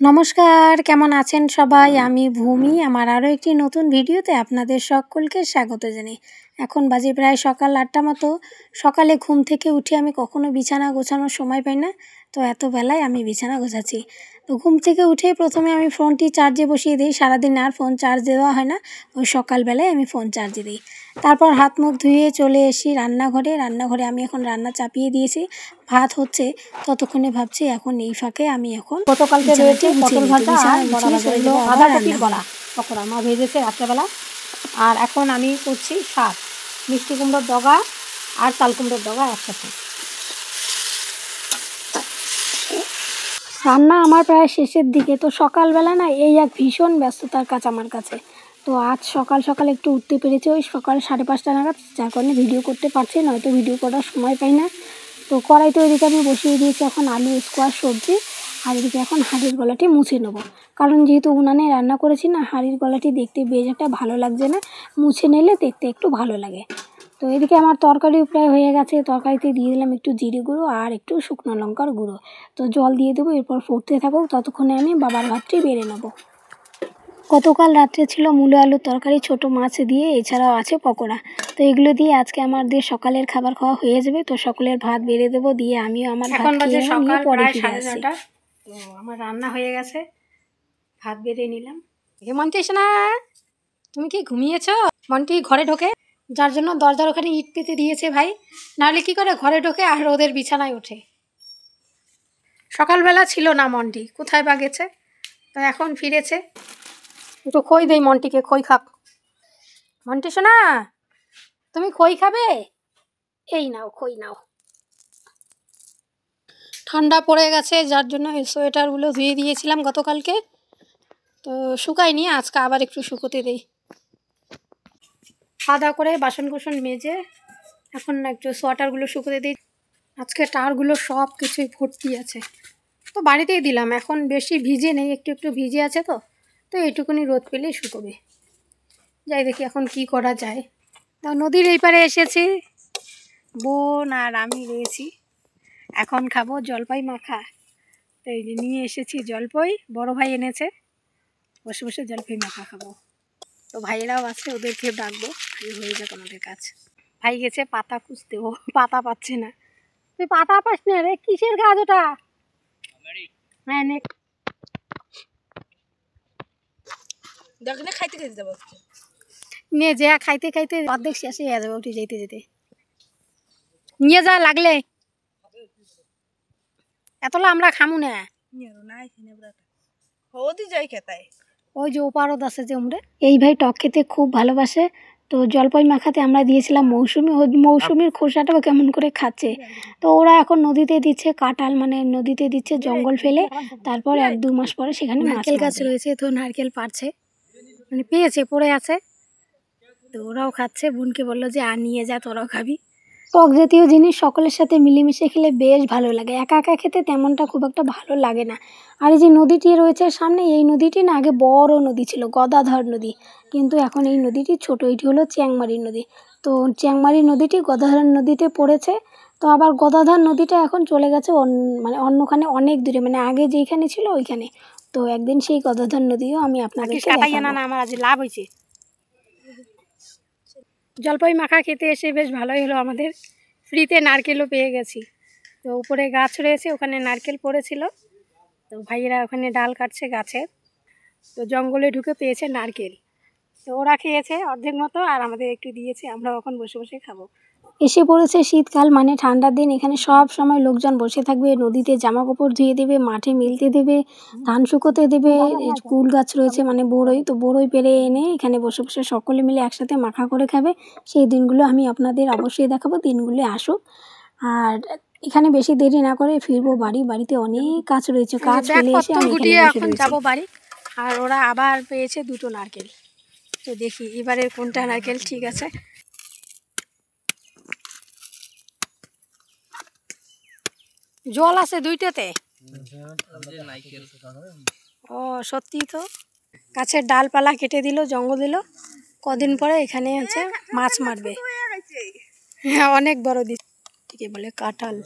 নমস্কার, কেমন আছেন সবাই? আমি ভূমি। আমার আরও একটি নতুন ভিডিওতে আপনাদের সকলকে স্বাগত জানাই। এখন বাজে প্রায় সকাল ৮টা মতো। সকালে ঘুম থেকে উঠে আমি কখনো বিছানা গোছানোর সময় পাই না, তো এত বেলায় আমি বিছানা গোছাচ্ছি। তো ঘুম থেকে উঠে প্রথমে আমি ফোনটি চার্জে বসিয়ে দিই। সারাদিন আর ফোন চার্জ দেওয়া হয় না, ওই সকালবেলায় আমি ফোন চার্জে দিই। তারপর হাত মুখ ধুয়ে চলে এসি রান্নাঘরে আমি এখন রান্না চাপিয়ে দিয়েছি। ভাত হচ্ছে, ততক্ষণে ভাবছি এখন এই ফাঁকে আমি এখন গতকালকে রয়েছে পটল ভাজা আর বড়া ভাজা, এগুলো বাঁধাকপির বড়া পকোড়া মা ভেজেছে রাত্রেবেলা। আর এখন আমি করছি শাক, মিষ্টি কুমড়োর ডগা আর চাল কুমড়োর ডগা একসাথে। রান্না আমার প্রায় শেষের দিকে। তো সকালবেলা না এই এক ভীষণ ব্যস্ততার কাজ আমার কাছে। তো আজ সকাল সকাল একটু উঠতে পেরেছি ওই সকাল 5:30 নাগাদ, যার কারণে ভিডিও করতে পারছি, নয়তো ভিডিও করার সময় পাই না। তো কড়াইতে ওইদিকে আমি বসিয়ে দিয়েছি এখন আলু স্কোয়াশ সবজি, আর এদিকে এখন হাঁড়ির গলাটি মুছে নেবো। কারণ যেহেতু উনানে রান্না করেছি না, হাঁড়ির গলাটি দেখতে বেশ একটা ভালো লাগছে না, মুছে নিলে দেখতে একটু ভালো লাগে। তো এদিকে আমার তরকারিও প্রায় হয়ে গেছে। তরকারিতে দিয়ে দিলাম একটু জিরে গুঁড়ো আর একটু শুকনো লঙ্কার গুঁড়ো। তো জল দিয়ে দেবো, এরপর ফুটতে থাকুক, ততক্ষণে আমি বাবার ভাতটি বেড়ে নেবো। গতকাল রাত্রে ছিল মূলো আলুর তরকারি ছোট মাছ দিয়ে, এছাড়াও আছে পকোড়া। তো এগুলো দিয়ে আজকে আমাদের সকালের খাবার খাওয়া হয়ে যাবে। তো সকলের ভাত বেড়ে দেবো, দিয়ে আমিও আমার এখন বাজে সকাল প্রায় 9:30। তো আমার রান্না হয়ে গেছে, ভাত বেড়ে নিলাম। মন্টি এসে না, তুমি কি ঘুমিয়েছ? মন্টি ঘরে ঢোকে, যার জন্য দরজার ওখানে ইট পেতে দিয়েছে ভাই, নাহলে কি করে ঘরে ঢোকে আর ওদের বিছানায় ওঠে। সকালবেলা ছিল না মন্টি, কোথায় বা গেছে, তো এখন ফিরেছে। একটু খই দেই মন্টিকে, খই খাক। মন্টি শোনা, তুমি খই খাবে? এই নাও খই নাও। ঠান্ডা পড়ে গেছে, যার জন্য এই সোয়েটারগুলো ধুয়ে দিয়েছিলাম গতকালকে, তো শুকায়নি, আজকে আবার একটু শুকোতে দেই। খাওয়া দাওয়া করে বাসন কুসন মেজে এখন একটু সোয়েটারগুলো শুকোতে দিই। আজকে টারগুলো সব কিছুই ভর্তি আছে, তো বাড়িতেই দিলাম। এখন বেশি ভিজে নেই, একটু একটু ভিজে আছে, তো এইটুকুনি রোদ পেলেই শুকোবে। যাই দেখি এখন কি করা যায়। তো নদীর এই পারে এসেছি, বোন আর আমি রয়েছি। এখন খাবো জলপাই মাখা। তো এই যে নিয়ে এসেছি জলপাই, বড় ভাই এনেছে, বসে বসে জলপাই মাখা খাবো। তো ভাইয়েরাও আছে, ওদেরকেও ডাকবো, হয়ে যাক আমাদের কাজ। ভাই গেছে পাতা খুঁজতে, ও পাতা পাচ্ছে না। তুই পাতা পাস না রে, কিসের গাছ ওটা? হ্যাঁ নে, খাইতে খেতে যাবো নে, যে খাইতে খাইতে অর্ধেক শেষে হয়ে যাবে, উঠে যেতে যেতে নিয়ে যা লাগলে। এতলা আমরা খামু না, ওই যে ওপারদ আছে যে উমরে। এই ভাই টক খেতে খুব ভালোবাসে। তো জলপাই মাখাতে আমরা দিয়েছিলাম মৌসুমি, ওই মৌসুমির খোসাটাও কেমন করে খাচ্ছে। তো ওরা এখন নদীতে দিচ্ছে কাঁঠাল, মানে নদীতে দিচ্ছে জঙ্গল ফেলে, তারপর 1-2 মাস পরে সেখানে নারকেল গাছ রয়েছে, তো নারকেল পাড়ছে, মানে পেয়েছে, পড়ে আছে, তো ওরাও খাচ্ছে। বোনকে বললো যে আর নিয়ে যা, তোরাও খাবি। টক জাতীয় জিনিস সকলের সাথে মিলেমিশে খেলে বেশ ভালো লাগে, একা একা খেতে তেমনটা খুব একটা ভালো লাগে না। আর এই যে নদীটি রয়েছে সামনে, এই নদীটি না আগে বড় নদী ছিল, গদাধর নদী, কিন্তু এখন এই নদীটি ছোট, এটি হলো চ্যাংমারি নদী। তো চ্যাংমারি নদীটি গদাধর নদীতে পড়েছে। তো আবার গদাধর নদীটা এখন চলে গেছে মানে অন্যখানে, অনেক দূরে, মানে আগে যেখানে ছিল ওইখানে। তো একদিন সেই গদাধর নদীও আমি আপনাদেরকে দেখাবো। আমার আজ লাভ হয়েছে, জলপাই মাখা খেতে এসে বেশ ভালোই হলো আমাদের, ফ্রিতে নারকেলও পেয়ে গেছি। তো উপরে গাছ রয়েছে, ওখানে নারকেল পড়েছিল, তো ভাইয়েরা ওখানে ডাল কাটছে গাছের, তো জঙ্গলে ঢুকে পেয়েছে নারকেল, তো ওরা খেয়েছে অর্ধেক মতো আর আমাদের একটু দিয়েছে, আমরা এখন বসে বসে খাবো। এসে পড়েছে শীতকাল, মানে ঠান্ডার দিন, এখানে সব সময় লোকজন বসে থাকবে, নদীতে জামা কাপড় ধুয়ে দেবে, মাঠে মেলতে দেবে, ধান শুকোতে দেবে। কুল গাছ রয়েছে মানে বড়ই, তো বড়ই পেরে এনে এখানে বসে বসে সকলে মিলে একসাথে মাখা করে খাবে। সেই দিনগুলো আমি আপনাদের অবশ্যই দেখাবো, দিনগুলো আসুক। আর এখানে বেশি দেরি না করে ফিরবো বাড়ি, বাড়িতে অনেক কাজ রয়েছে, কাজ ফেলে এসে আমি এখন যাবো বাড়ি। আর ওরা আবার পেয়েছে 2টো নারকেল, তো দেখি এবারে কোনটা নারকেল ঠিক আছে। জল আছে 2টোতে, ও সত্যি তো। গাছের ডালপালা কেটে দিল, জঙ্গল দিল, কদিন পরে এখানে আছে মাছ মারবে। হ্যাঁ অনেক বড় দিচ্ছে, বলে কাঁঠাল।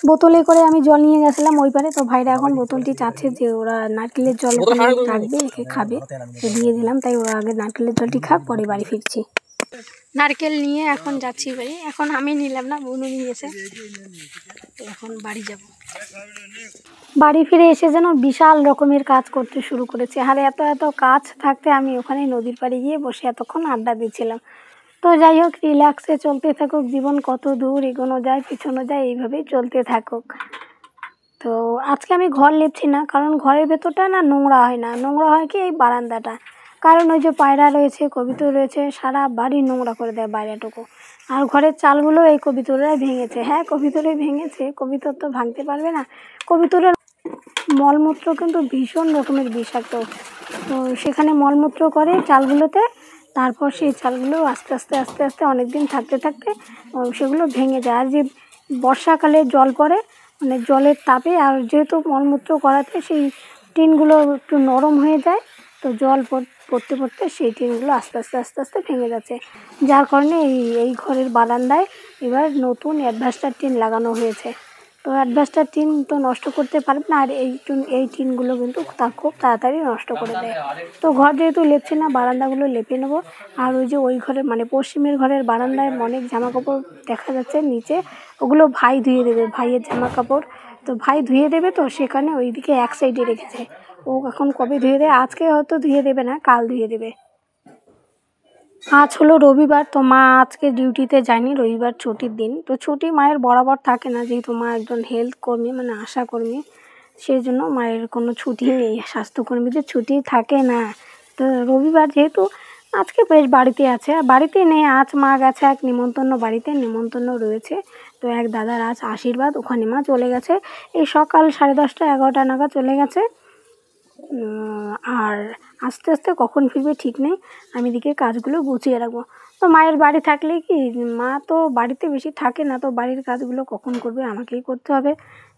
বোতলে করে আমি জল নিয়ে গেছিলাম ওই পারে, তো ভাইরা এখন বোতলটি চাচ্ছে যে ওরা নারকেলের জল ওখানে রাখবে, একে খাবে, তো দিয়ে দিলাম। তাই ওরা আগে নারকেলের জলটি খাক, পরে বাড়ি ফিরছি। নারকেল নিয়ে এখন যাচ্ছি বাড়ি। এখন আমি নিলাম না, বোনও নিয়েছে, তো এখন বাড়ি যাব। বাড়ি ফিরে এসে যেন বিশাল রকমের কাজ করতে শুরু করেছে। আর এত এত কাজ থাকতে আমি ওখানে নদীর পাড়ে গিয়ে বসে এতক্ষণ আড্ডা দিচ্ছিলাম। তো যাই হোক, রিল্যাক্সে চলতে থাকুক জীবন, কত দূর এগোনো যায় পিছনো যায়, এইভাবেই চলতে থাকুক। তো আজকে আমি ঘর লেপছি না, কারণ ঘরের ভেতরটা না নোংরা হয় না, নোংরা হয় কি এই বারান্দাটা। কারণ ওই যে পায়রা রয়েছে, কবিতর রয়েছে, সারা বাড়ি নোংরা করে দেয় বাইরেটুকু। আর ঘরের চালগুলো এই কবিতরাই ভেঙেছে। হ্যাঁ, কবিতরে ভেঙেছে, কবিতর তো ভাঙতে পারবে না। কবিতরের মলমূত্র কিন্তু ভীষণ রকমের বিষাক্ত। তো সেখানে মলমূত্র করে চালগুলোতে, তারপর সেই চালগুলো আস্তে আস্তে আস্তে আস্তে অনেক দিন থাকতে থাকতে সেগুলো ভেঙে যায়। আর যে বর্ষাকালে জল পড়ে, মানে জলের তাপে, আর যেহেতু মলমূত্র করাতে সেই টিনগুলো একটু নরম হয়ে যায়, তো জল পড়তে পড়তে সেই টিনগুলো আস্তে আস্তে আস্তে আস্তে ভেঙে যাচ্ছে। যার কারণে এই ঘরের বারান্দায় এবার নতুন অ্যাডভাস্টার টিন লাগানো হয়েছে। তো অ্যাডভাস্টার টিন তো নষ্ট করতে পারবে না, আর এই টিনগুলো কিন্তু খুব তাড়াতাড়ি নষ্ট করে দেয়। তো ঘর যেহেতু লেপছি না, বারান্দাগুলো লেপে নেবো। আর ওই যে ওই ঘরের মানে পশ্চিমের ঘরের বারান্দায় অনেক জামা কাপড় দেখা যাচ্ছে নিচে, ওগুলো ভাই ধুয়ে দেবে, ভাইয়ের জামা কাপড়। তো ভাই ধুয়ে দেবে, তো সেখানে ওইদিকে এক সাইডে রেখেছে। ও এখন কবে ধুয়ে দেয়, আজকে হয়তো ধুয়ে দেবে না, কাল ধুয়ে দেবে। আজ হলো রবিবার, তো মা আজকে ডিউটিতে যায়নি, রবিবার ছুটির দিন। তো ছুটি মায়ের বরাবর থাকে না, যেহেতু মা একজন হেলথ কর্মী, মানে আশা কর্মী, সেই জন্য মায়ের কোনো ছুটি নেই, স্বাস্থ্যকর্মীদের ছুটি থাকে না। তো রবিবার যেহেতু আজকে বেশ বাড়িতে আছে, আর বাড়িতে নেই, আজ মা গেছে এক নিমন্ত্রণ বাড়িতে, নিমন্ত্রণ রয়েছে। তো এক দাদার আজ আশীর্বাদ, ওখানে মা চলে গেছে এই সকাল 10:30 11টা নাগাদ চলে গেছে। আর আস্তে আস্তে কখন ফিরবে ঠিক নেই, আমি এদিকে কাজগুলো গুছিয়ে রাখবো। তো মায়ের বাড়ি থাকলে কি, মা তো বাড়িতে বেশি থাকে না, তো বাড়ির কাজগুলো কখন করবে, আমাকেই করতে হবে।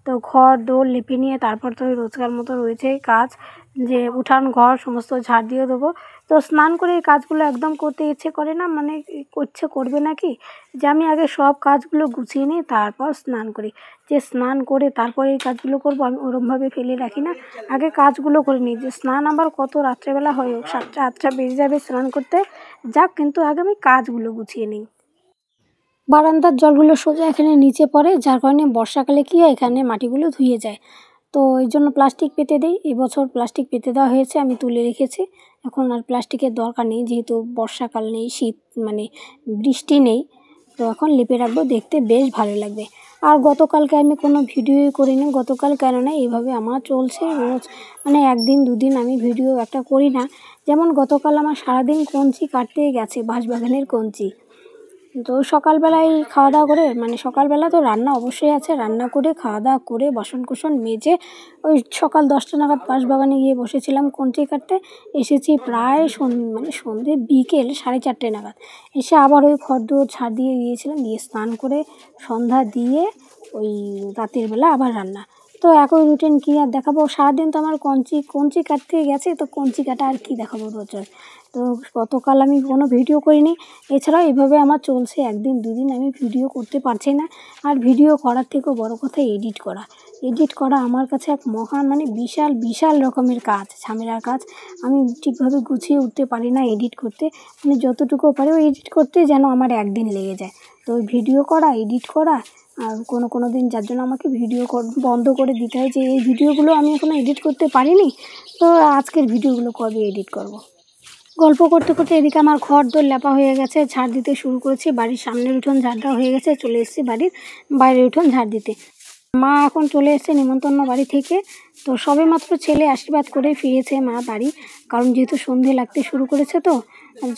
তো ঘর দোর লেপে নিয়ে তারপর তো রোজকার মতো রয়েছে কাজ, যে উঠান ঘর সমস্ত ঝাড় দিয়ে দেবো। তো স্নান করে এই কাজগুলো একদম করতে ইচ্ছে করে না, মানে করবে নাকি যে আমি আগে সব কাজগুলো গুছিয়ে নিই তারপর স্নান করি, যে স্নান করে তারপরে এই কাজগুলো করবো, আমি ওরমভাবে ফেলে রাখি না, আগে কাজগুলো করে নিই। যে স্নান আবার কত রাত্রেবেলা হয়, 7টা 8টা বেজে যাবে স্নান করতে, যাক, কিন্তু আগে আমি কাজগুলো গুছিয়ে নিই। বারান্দার জলগুলো সোজা এখানে নিচে পড়ে, যার কারণে বর্ষাকালে কী হয়, এখানে মাটিগুলো ধুয়ে যায়। তো এই জন্য প্লাস্টিক পেতে দিই, এবছর প্লাস্টিক পেতে দেওয়া হয়েছে, আমি তুলে রেখেছি। এখন আর প্লাস্টিকের দরকার নেই, যেহেতু বর্ষাকাল নেই, শীত মানে বৃষ্টি নেই, তো এখন লেপে রাখবো, দেখতে বেশ ভালো লাগবে। আর গতকালকে আমি কোনো ভিডিওই করিনি, গতকাল কেননা এইভাবে আমার চলছে রোজ, মানে একদিন দুদিন আমি ভিডিও একটা করি না। যেমন গতকাল আমার সারাদিন কঞ্চি কাটতে গেছে, বাঁশবাগানের কঞ্চি। তো সকালবেলায় খাওয়া দাওয়া করে, মানে সকালবেলা তো রান্না অবশ্যই আছে, রান্না করে খাওয়া দাওয়া করে বাসন কুসন মেজে ওই সকাল 10টা নাগাদ বাঁশবাগানে গিয়ে বসেছিলাম কঞ্চি কাটতে। এসেছি প্রায় মানে সন্ধ্যে বিকেল 4:30 নাগাদ। এসে আবার ওই ঘর দুয়ার ঝাড় দিয়ে গিয়েছিলাম, দিয়ে স্নান করে সন্ধ্যা দিয়ে ওই রাতের বেলা আবার রান্না। তো একই রুটিন কী আর দেখাবো, সারাদিন তো আমার কঞ্চি কাটতে গেছে, তো কঞ্চি কাটা আর কী দেখাবো রোজ রোজ। তো গতকাল আমি কোনো ভিডিও করিনি। এছাড়াও এভাবে আমার চলছে, একদিন দুদিন আমি ভিডিও করতে পারছি না। আর ভিডিও করার থেকেও বড় কথা এডিট করা আমার কাছে এক মহান, মানে বিশাল বিশাল রকমের কাজ, ঝামেলার কাজ। আমি ঠিকভাবে গুছিয়ে উঠতে পারি না এডিট করতে, মানে যতটুকু পারি ওই এডিট করতে যেন আমার একদিন লেগে যায়। তো ভিডিও করা, এডিট করা, আর কোনো দিন যার জন্য আমাকে ভিডিও বন্ধ করে দিতে হয়, যে এই ভিডিওগুলো আমি এখনও এডিট করতে পারিনি, তো আজকের ভিডিওগুলো কবে এডিট করব। গল্প করতে করতে এদিকে আমার ঘর দোর লেপা হয়ে গেছে, ঝাড় দিতে শুরু করেছি। বাড়ির সামনের উঠোন ঝাড় দেওয়া হয়ে গেছে, চলে এসেছি বাড়ির বাইরের উঠোন ঝাড় দিতে। মা এখন চলে এসেছে নিমন্ত্রণ বাড়ি থেকে। তো সবেমাত্র ছেলে আশীর্বাদ করে ফিরেছে মা বাড়ি, কারণ যেহেতু সন্ধে লাগতে শুরু করেছে, তো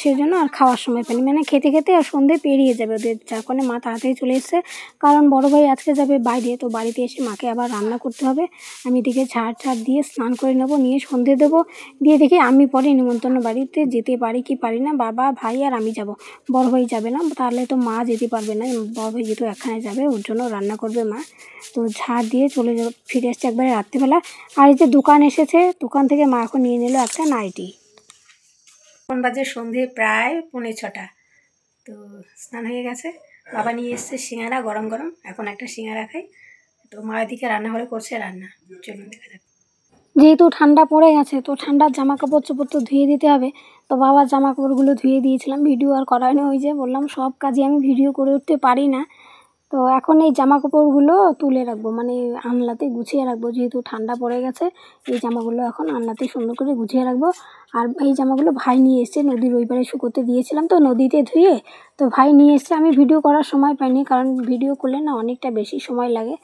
সেই জন্য আর খাওয়ার সময় পাইনি, মানে খেতে খেতে আর সন্ধে পেরিয়ে যাবে ওদের, যার কারণে মা তাড়াতাড়ি চলে এসেছে। কারণ বড় ভাই আজকে যাবে বাইরে, তো বাড়িতে এসে মাকে আবার রান্না করতে হবে। আমি এদিকে ঝাড় দিয়ে স্নান করে নেবো, নিয়ে সন্ধে দেবো, দিয়ে দেখি আমি পরে নিমন্ত্রণ বাড়িতে যেতে পারি কি পারি না। বাবা, ভাই আর আমি যাব, বড় ভাই যাবে না, তাহলে তো মা যেতে পারবে না। বড় ভাই যেহেতু একখানে যাবে, ওর জন্য রান্না করবে মা। তো ঝাড় দিয়ে ফিরে এসছে একবারে রাত্রিবেলা। আর এই যে দোকান এসেছে, দোকান থেকে মা এখন নিয়ে নিল একটা নাইটি। এখন বাজে সন্ধে প্রায় 5:45। তো স্নান হয়ে গেছে, বাবা নিয়ে এসছে সিঙ্গারা গরম গরম, এখন একটা সিঙ্গারা খাই। তো মা এদিকে রান্নাঘরে করছে রান্না, চলুন দেখা যাক। যেহেতু ঠান্ডা পড়ে গেছে তো ঠান্ডার জামা কাপড় চোপড় তো ধুয়ে দিতে হবে। তো বাবার জামা কাপড়গুলো ধুয়ে দিয়েছিলাম, ভিডিও আর করা হয়নি। ওই যে বললাম সব কাজে আমি ভিডিও করে উঠতে পারি না। তো এখন এই জামা কাপড়গুলো তুলে রাখবো, মানে আনলাতে গুছিয়ে রাখবো। যেহেতু ঠান্ডা পড়ে গেছে এই জামাগুলো এখন আনলাতে সুন্দর করে গুছিয়ে রাখবো। আর এই জামাগুলো ভাই নিয়ে এসছে, নদীর ওই পারে শুকোতে দিয়েছিলাম তো নদীতে ধুয়ে, তো ভাই নিয়ে এসছে। আমি ভিডিও করার সময় পাইনি, কারণ ভিডিও করলে না অনেকটা বেশি সময় লাগে।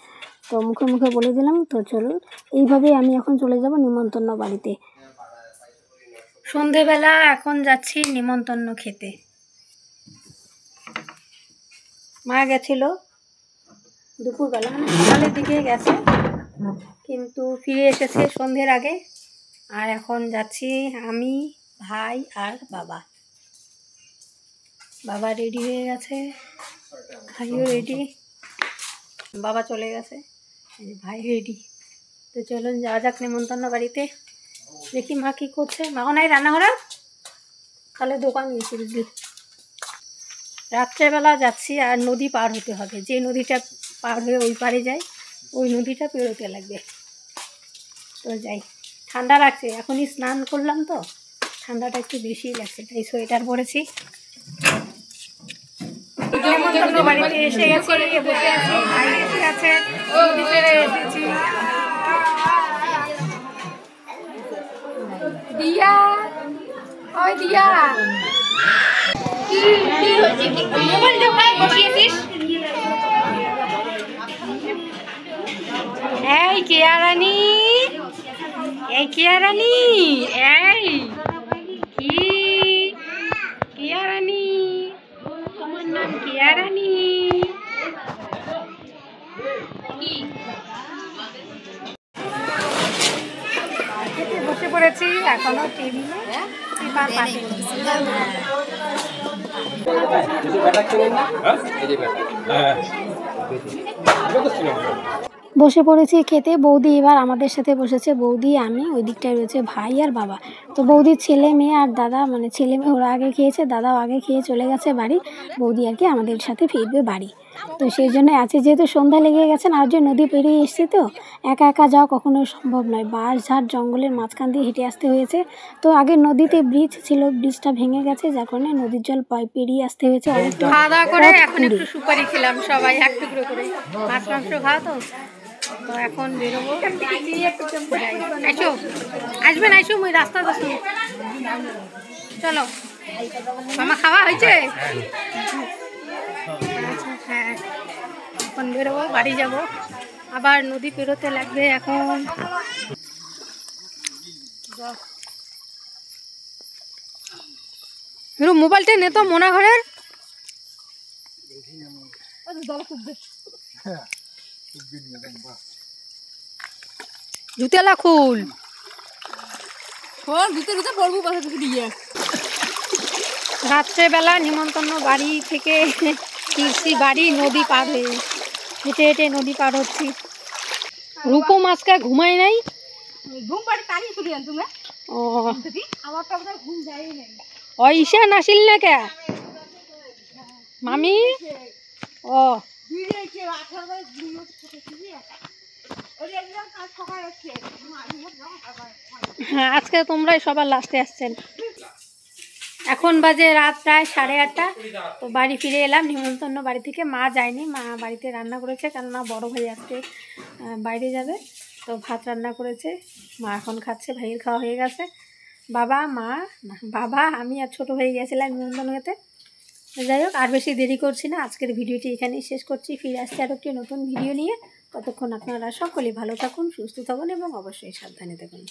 তো মুখে মুখে বলে দিলাম। তো চলুন, এইভাবেই আমি এখন চলে যাব নিমন্ত্রণ বাড়িতে। সন্ধেবেলা এখন যাচ্ছি নিমন্ত্রণ খেতে। মা গেছিল দুপুরবেলা, মানে সকালের দিকে গেছে, কিন্তু ফিরে এসেছে সন্ধ্যের আগে। আর এখন যাচ্ছি আমি, ভাই আর বাবা। বাবা রেডি হয়ে গেছে, ভাইও রেডি। বাবা চলে গেছে, ভাই রেডি। তো চলুন যাওয়া যাক নিমন্ত্রণ বাড়িতে। দেখি মা কী করছে। মাও নাই রান্নাঘরে, তাহলে দোকান গেছি বুঝলি। রাত্রেবেলা যাচ্ছি আর নদী পার হতে হবে। যে নদীটা পার হয়ে ওই পারে যাই, ওই নদীটা পেরোতে লাগবে। তো যাই, ঠান্ডা লাগছে, এখনই স্নান করলাম তো ঠান্ডাটা একটু বেশিই লাগছে, তাই সোয়েটার পরেছি। বাড়িতে এসে গেছি, বসে আছি, ভাই এসে গেছে, নদী পেরে এসেছি। দিয়া, ওই দিয়া, এই কেয়া রানী, এই কেয়া রানী, এই কি কেয়া রানী, তোমার নাম কেয়া রানী? বসে পড়েছি এখনো টেবিলে, বসে পড়েছি খেতে। বৌদি এবার আমাদের সাথে বসেছে, বৌদি আমি, ওই দিকটায় রয়েছে ভাই আর বাবা। তো বৌদির ছেলে মেয়ে আর দাদা, মানে ছেলে মেয়ে ওরা আগে খেয়েছে, দাদাও আগে খেয়ে চলে গেছে বাড়ি। বৌদি আর কি আমাদের সাথে ফিরবে বাড়ি। তো সেই জন্য আছে, যেহেতু সন্ধ্যা লেগে গেছে আর যে নদী পেরিয়ে এসছে, তো একা একা যাওয়া কখনোই সম্ভব নয়। বাঁশ ঝাড় জঙ্গলের মাঝখান দিয়ে হেঁটে আসতে হয়েছে। তো আগে নদীতে ব্রিজ ছিল, ব্রিজটা ভেঙে গেছে, যার কারণে নদীর জল পেরিয়ে আসতে হয়েছে। খাওয়া দাওয়া করে এখন একটু সুপারি খেলাম সবাই এক টুকরো করে, মাছ মাংস খাওয়া তো। তো এখন বেরোবো। আইসো, আসবেন, আইসো, ওই রাস্তা দেখো। চলো মামা, খাওয়া হয়েছে? হ্যাঁ, এখন বেরোবো, বাড়ি যাব, আবার নদী পেরোতে লাগবে এখন। মোবাইলটা নে তো মোনা ঘরের। জুতেলা খুল, রাত্রেবেলা নিমন্ত্রণ বাড়ি থেকে ফিরছি বাড়ি, নদী পার হয়ে হেঁটে হেঁটে নদী পার হচ্ছি। রূপো মাছকে ঘুমাই নাই, ও ঈশান আসিল না কে মামি? ও হ্যাঁ, আজকে তোমরাই সবার লাস্টে আসছেন। এখন বাজে রাত প্রায় 8:30। তো বাড়ি ফিরে এলাম নিমন্ত্রণ বাড়ি থেকে। মা যায়নি, মা বাড়িতে রান্না করেছে, কেননা বড় ভাই আজকে বাইরে যাবে। তো ভাত রান্না করেছে, মা এখন খাচ্ছে, ভাইয়ের খাওয়া হয়ে গেছে। বাবা, মা, বাবা, আমি আর ছোটো ভাই গেছিলাম নিমন্ত্রণ খেতে। যাই হোক, আর বেশি দেরি করছি না, আজকের ভিডিওটি এখানেই শেষ করছি। ফিরে আসছি আরও একটি নতুন ভিডিও নিয়ে। ততক্ষণ আপনারা সকলেই ভালো থাকুন, সুস্থ থাকুন এবং অবশ্যই সাবধানে থাকুন।